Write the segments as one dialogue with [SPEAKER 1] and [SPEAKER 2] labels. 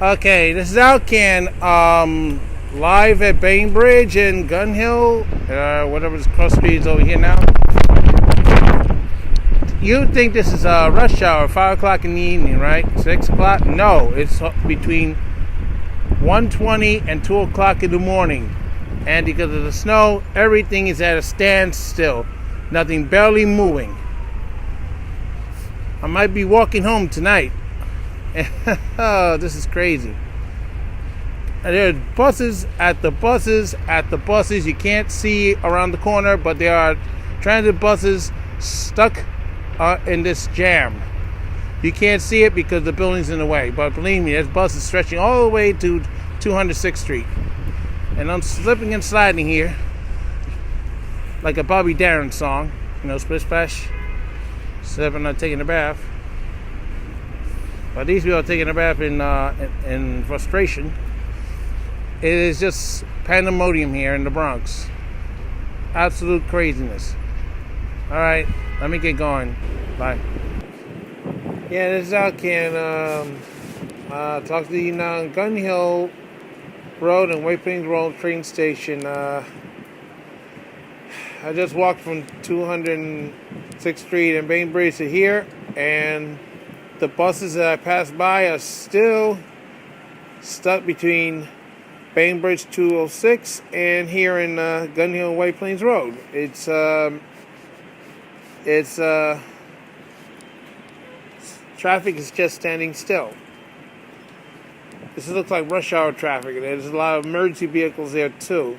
[SPEAKER 1] Okay, this is Alcan, live at Bainbridge and Gun Hill, whatever's cross streets over here now. You think this is rush hour, 5 o'clock in the evening, right? 6 o'clock? No, it's between 1:20 and 2 o'clock in the morning. And because of the snow, everything is at a standstill. Nothing, barely moving. I might be walking home tonight. Oh, this is crazy. And there are buses at the buses at the buses. You can't see around the corner, but there are transit buses stuck in this jam. You can't see it because the building's in the way. But believe me, there's buses stretching all the way to 206th Street. And I'm slipping and sliding here like a Bobby Darin song. You know, splish splash. Except I'm not taking a bath. But these people are taking a bath in frustration. It is just pandemonium here in the Bronx. Absolute craziness. All right, let me get going. Bye. Yeah, this is Alcan. Talk to you now on Gun Hill Road and White Plains Road train station. I just walked from 206th Street and Bainbridge to here, and the buses that I passed by are still stuck between Bainbridge 206 and here in Gun Hill White Plains Road. It's traffic is just standing still. This looks like rush hour traffic, and there's a lot of emergency vehicles there too.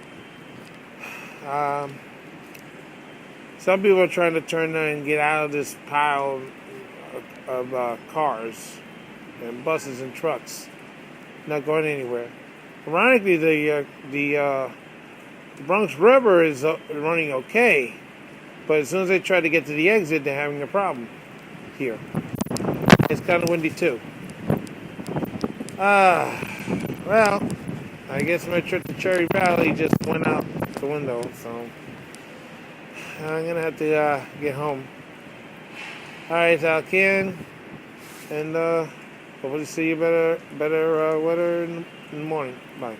[SPEAKER 1] Some people are trying to turn and get out of this pile of cars and buses and trucks, not going anywhere. Ironically, the Bronx River is running okay, but as soon as they try to get to the exit, they're having a problem here. It's kind of windy too. Well, I guess my trip to Cherry Valley just went out the window, so I'm gonna have to get home. All right, it's Alcan, and hopefully see you better weather in the morning. Bye.